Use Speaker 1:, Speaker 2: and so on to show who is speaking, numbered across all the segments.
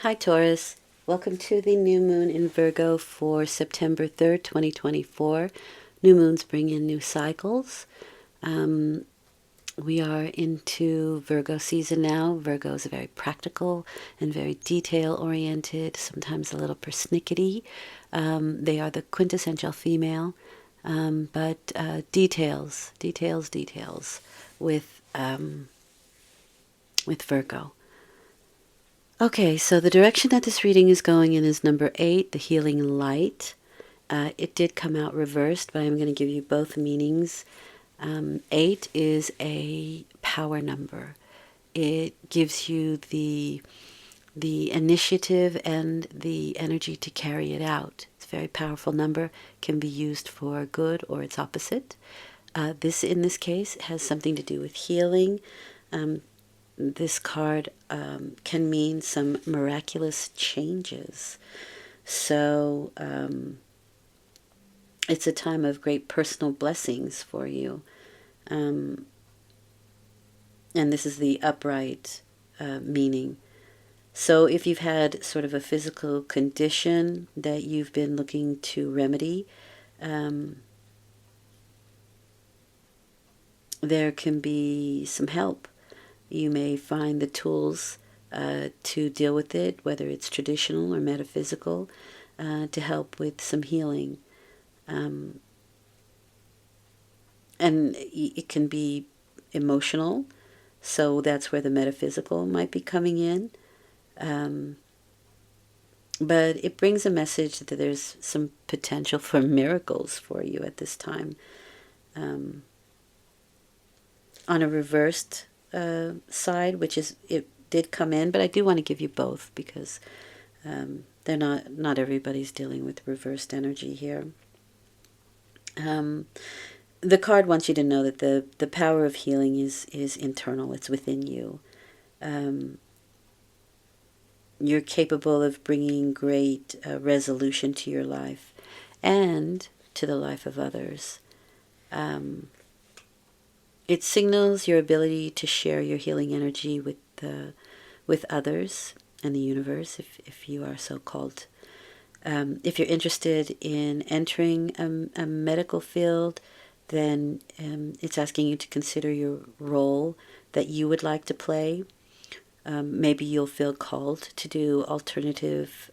Speaker 1: Hi Taurus, welcome to the new moon in Virgo for September 3rd, 2024. New moons bring in new cycles. We are into Virgo season now. Virgo is very practical and very detail-oriented, sometimes a little persnickety. They are the quintessential female, but details with Virgo. Okay, so the direction that this reading is going in is number 8, the healing light. It did come out reversed, but I'm going to give you both meanings. 8 is a power number. It gives you the initiative and the energy to carry it out. It's a very powerful number, can be used for good or its opposite. In this case, has something to do with healing. This card can mean some miraculous changes. So it's a time of great personal blessings for you. And this is the upright meaning. So if you've had sort of a physical condition that you've been looking to remedy, there can be some help. You may find the tools to deal with it, whether it's traditional or metaphysical, to help with some healing. And it can be emotional, so that's where the metaphysical might be coming in. But it brings a message that there's some potential for miracles for you at this time. On a reversed side, which is, it did come in, but I do want to give you both because they're not everybody's dealing with reversed energy here. The card wants you to know that the power of healing is internal. It's within you. You're capable of bringing great resolution to your life and to the life of others. It signals your ability to share your healing energy with others and the universe, if you are so called. If you're interested in entering a medical field, then it's asking you to consider your role that you would like to play. Maybe you'll feel called to do alternative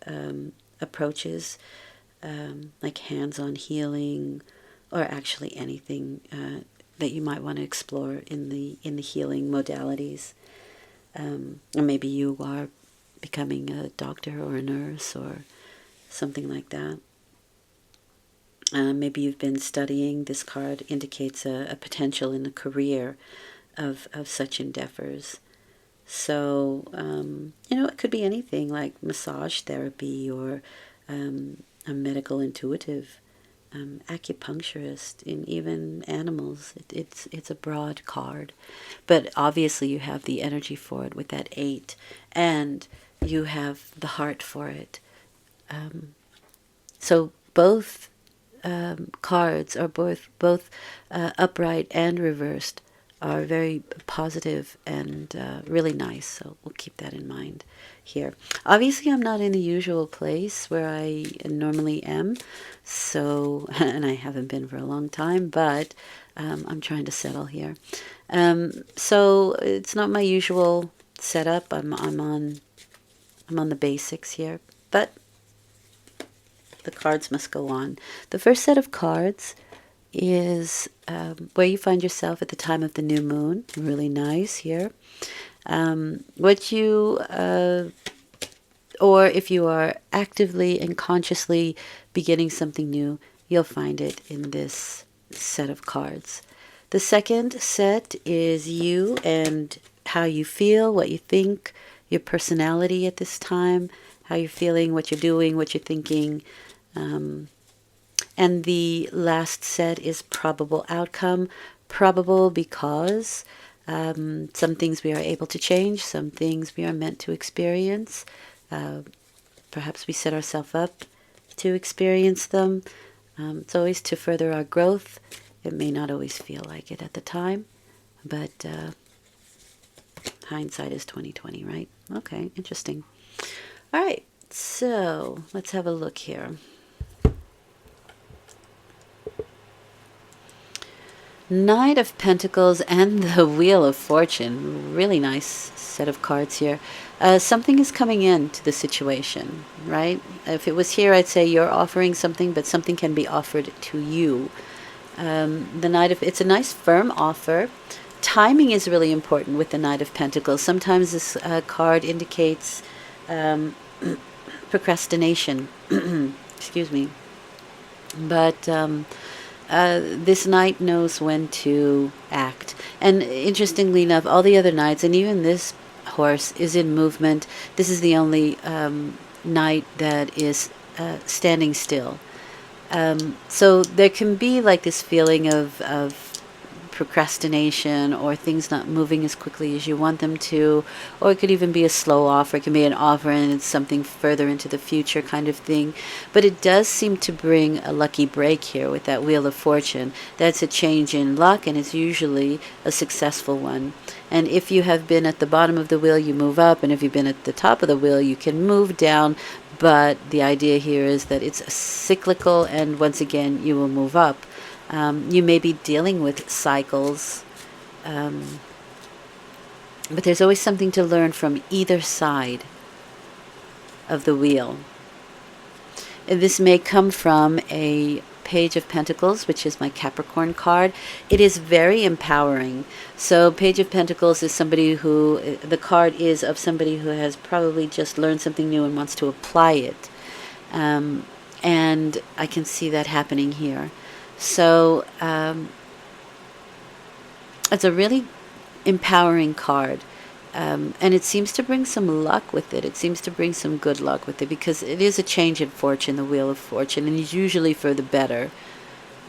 Speaker 1: approaches, like hands-on healing, or actually anything that you might want to explore in the healing modalities. Or maybe you are becoming a doctor or a nurse or something like that. Maybe you've been studying. This card indicates a potential in the career of such endeavors. So, it could be anything like massage therapy or a medical intuitive, acupuncturist, and even animals. It's a broad card. But obviously you have the energy for it with that 8, and you have the heart for it. So both cards are both upright and reversed are very positive and really nice. So we'll keep that in mind here. Obviously, I'm not in the usual place where I normally am, so and I haven't been for a long time, but I'm trying to settle here. So it's not my usual setup. I'm on the basics here, but the cards must go on. The first set of cards is where you find yourself at the time of the new moon. Really nice here. Or if you are actively and consciously beginning something new, you'll find it in this set of cards. The second set is you and how you feel, what you think, your personality at this time, how you're feeling, what you're doing, what you're thinking. And the last set is probable outcome. Probable because some things we are able to change, some things we are meant to experience. Perhaps we set ourselves up to experience them. It's always to further our growth. It may not always feel like it at the time, but hindsight is 20/20, right? Okay, interesting. All right, so let's have a look here. Knight of Pentacles and the Wheel of Fortune. Really nice set of cards here. Something is coming into the situation, right? If it was here, I'd say you're offering something, but something can be offered to you. The Knight of, it's a nice firm offer. Timing is really important with the Knight of Pentacles. Sometimes this card indicates procrastination. Excuse me. But this knight knows when to act. And interestingly enough, all the other knights, and even this horse, is in movement. This is the only knight that is standing still. So there can be like this feeling of procrastination, or things not moving as quickly as you want them to, or it could even be a slow offer. It can be an offer and it's something further into the future kind of thing. But it does seem to bring a lucky break here with that Wheel of Fortune. That's a change in luck, and it's usually a successful one. And if you have been at the bottom of the wheel, you move up, and if you've been at the top of the wheel, you can move down. But the idea here is that it's cyclical, and once again, you will move up. You may be dealing with cycles, but there's always something to learn from either side of the wheel. And this may come from a Page of Pentacles, which is my Capricorn card. It is very empowering. So Page of Pentacles is somebody who, the card is of somebody who has probably just learned something new and wants to apply it. And I can see that happening here. So it's a really empowering card, and it seems to bring some luck with it. It seems to bring some good luck with it, because it is a change in fortune, the Wheel of Fortune, and it's usually for the better.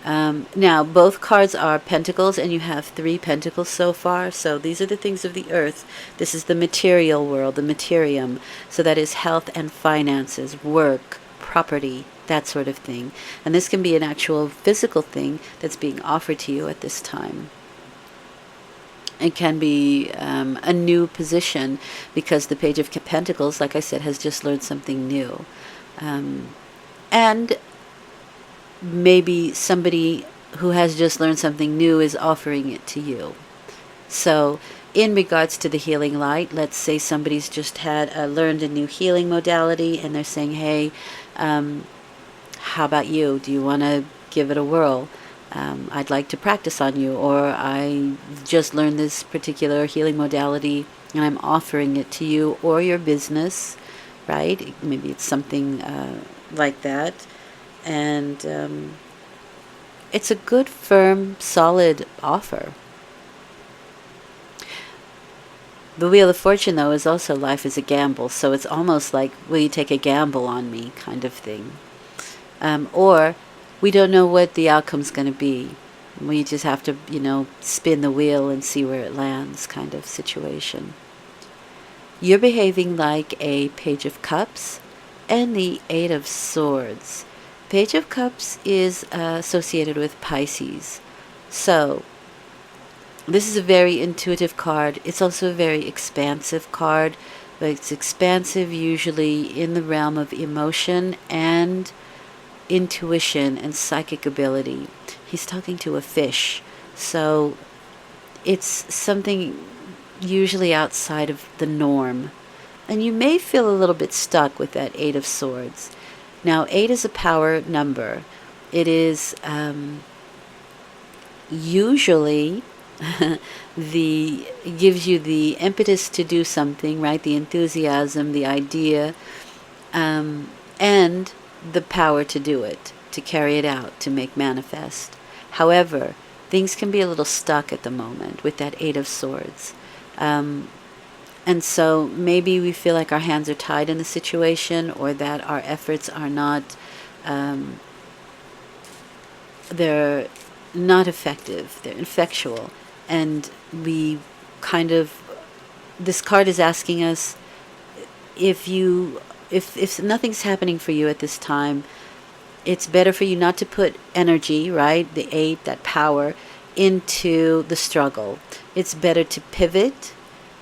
Speaker 1: Now, both cards are pentacles, and you have 3 pentacles so far. So these are the things of the earth. This is the material world, the materium. So that is health and finances, work, property, that sort of thing. And this can be an actual physical thing that's being offered to you at this time. It can be a new position, because the Page of Pentacles, like I said, has just learned something new. And maybe somebody who has just learned something new is offering it to you. So in regards to the healing light, let's say somebody's just had learned a new healing modality, and they're saying, hey, how about you? Do you want to give it a whirl? I'd like to practice on you, or I just learned this particular healing modality and I'm offering it to you or your business, right? Maybe it's something like that. And it's a good, firm, solid offer. The Wheel of Fortune, though, is also life is a gamble. So it's almost like, will you take a gamble on me kind of thing. Or we don't know what the outcome's going to be. We just have to, spin the wheel and see where it lands kind of situation. You're behaving like a Page of Cups and the 8 of Swords. Page of Cups is associated with Pisces. So this is a very intuitive card. It's also a very expansive card, but it's expansive usually in the realm of emotion and intuition and psychic ability. He's talking to a fish, so it's something usually outside of the norm. And you may feel a little bit stuck with that 8 of Swords. Now, 8 is a power number. It is usually gives you the impetus to do something, right? The enthusiasm, the idea, and the power to do it, to carry it out, to make manifest. However, things can be a little stuck at the moment with that 8 of Swords. And so maybe we feel like our hands are tied in the situation, or that our efforts are not, they're not effective, they're ineffectual. And we kind of, this card is asking us, if nothing's happening for you at this time, it's better for you not to put energy, right, the 8, that power, into the struggle. It's better to pivot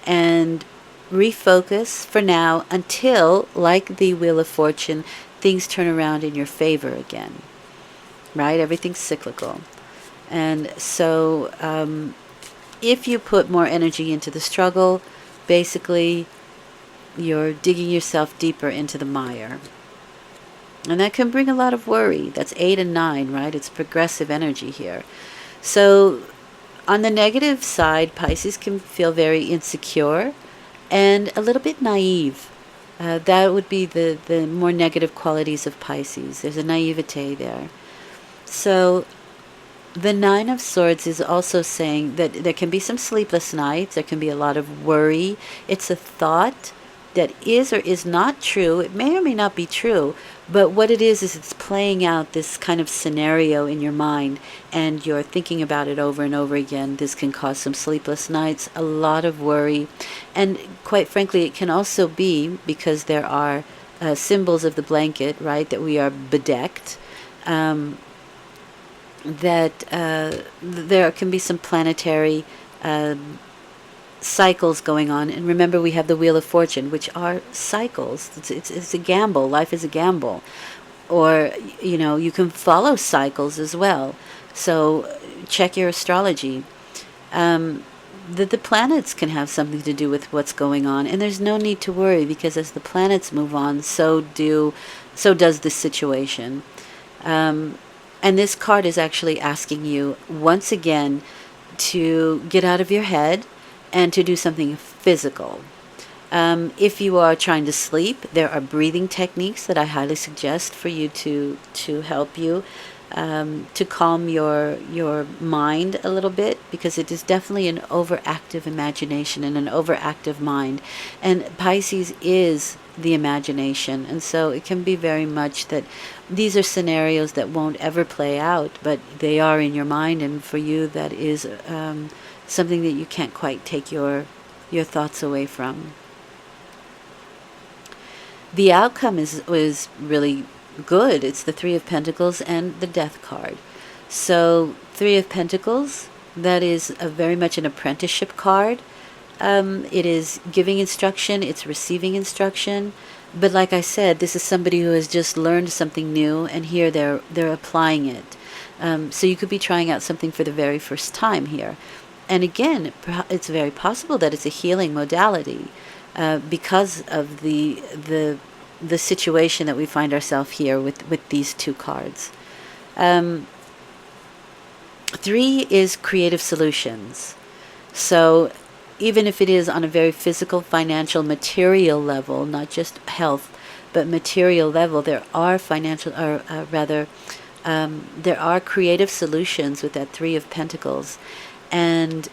Speaker 1: and refocus for now until, like the Wheel of Fortune, things turn around in your favor again, right? Everything's cyclical. And so if you put more energy into the struggle, basically you're digging yourself deeper into the mire. And that can bring a lot of worry. That's 8 and 9, right? It's progressive energy here. So on the negative side, Pisces can feel very insecure and a little bit naive. That would be the more negative qualities of Pisces. There's a naivete there. So the Nine of Swords is also saying that there can be some sleepless nights. There can be a lot of worry. It's a thought that is or is not true. It may or may not be true, but what it is it's playing out this kind of scenario in your mind, and you're thinking about it over and over again. This can cause some sleepless nights, a lot of worry, and quite frankly, it can also be because there are symbols of the blanket, right, that we are bedecked, that there can be some planetary cycles going on. And remember, we have the Wheel of Fortune, which are cycles. It's a gamble. Life is a gamble. Or, you can follow cycles as well. So check your astrology. The planets can have something to do with what's going on. And there's no need to worry, because as the planets move on, so does this situation. And this card is actually asking you, once again, to get out of your head and to do something physical. If you are trying to sleep, there are breathing techniques that I highly suggest for you to help you to calm your mind a little bit, because it is definitely an overactive imagination and an overactive mind. And Pisces is the imagination, and so it can be very much that these are scenarios that won't ever play out, but they are in your mind, and for you that is something that you can't quite take your thoughts away from. The outcome is really good. It's the Three of Pentacles and the Death card. So Three of Pentacles, that is very much an apprenticeship card. It is giving instruction, it's receiving instruction. But like I said, this is somebody who has just learned something new, and here they're applying it. So you could be trying out something for the very first time here. And again, it's very possible that it's a healing modality because of the situation that we find ourselves here with these two cards. 3 is creative solutions. So even if it is on a very physical, financial, material level, not just health, but material level, there are there are creative solutions with that 3 of Pentacles. And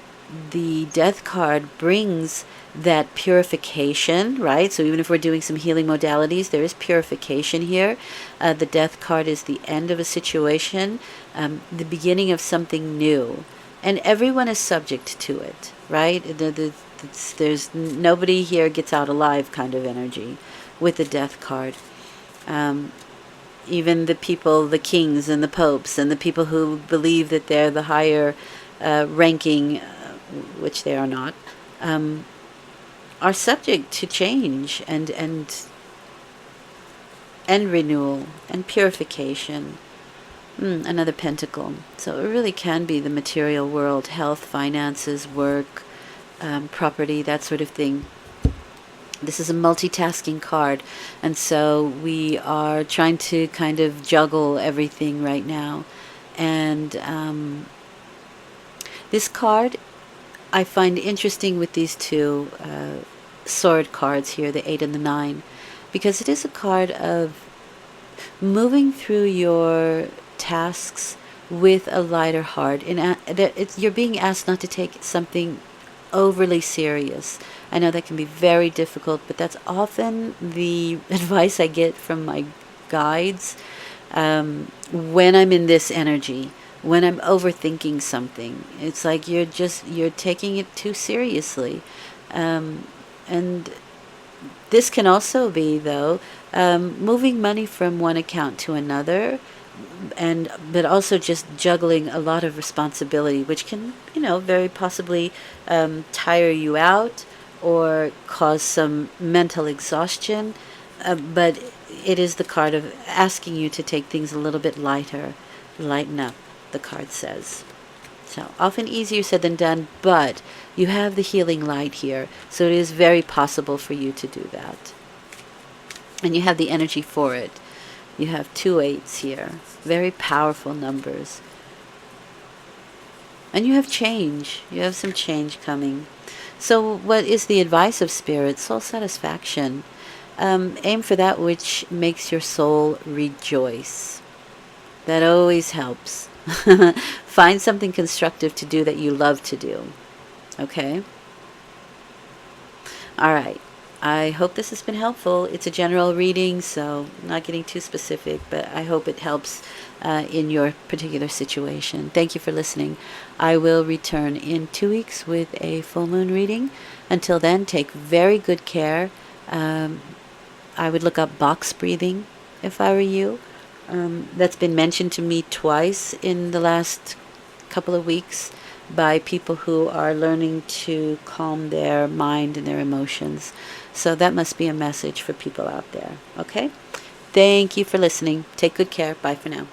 Speaker 1: the Death card brings that purification, right? So even if we're doing some healing modalities, there is purification here. The Death card is the end of a situation, the beginning of something new. And everyone is subject to it, right? There's nobody here gets out alive kind of energy with the Death card. Even the people, the kings and the popes and the people who believe that they're the higher ranking, which they are not, are subject to change and renewal and purification. Another pentacle. So it really can be the material world, health, finances, work, property, that sort of thing. This is a multitasking card, and so we are trying to kind of juggle everything right now. And this card I find interesting with these two sword cards here, the 8 and the 9, because it is a card of moving through your tasks with a lighter heart. And you're being asked not to take something overly serious. I know that can be very difficult, but that's often the advice I get from my guides when I'm in this energy, when I'm overthinking something. It's like you're taking it too seriously. And this can also be, though, moving money from one account to another, but also just juggling a lot of responsibility, which can, very possibly tire you out, or cause some mental exhaustion, but it is the card of asking you to take things a little bit lighter, lighten up, the card says. So often easier said than done, but you have the healing light here, so it is very possible for you to do that. And you have the energy for it. You have 2 8s here, very powerful numbers. And you have change. You have some change coming. So what is the advice of Spirit? Soul satisfaction. Aim for that which makes your soul rejoice. That always helps. Find something constructive to do that you love to do. Okay? All right. I hope this has been helpful. It's a general reading, so I'm not getting too specific, but I hope it helps in your particular situation. Thank you for listening. I will return in 2 weeks with a full moon reading. Until then, take very good care. I would look up box breathing if I were you. That's been mentioned to me twice in the last couple of weeks by people who are learning to calm their mind and their emotions. So that must be a message for people out there. Okay? Thank you for listening. Take good care. Bye for now.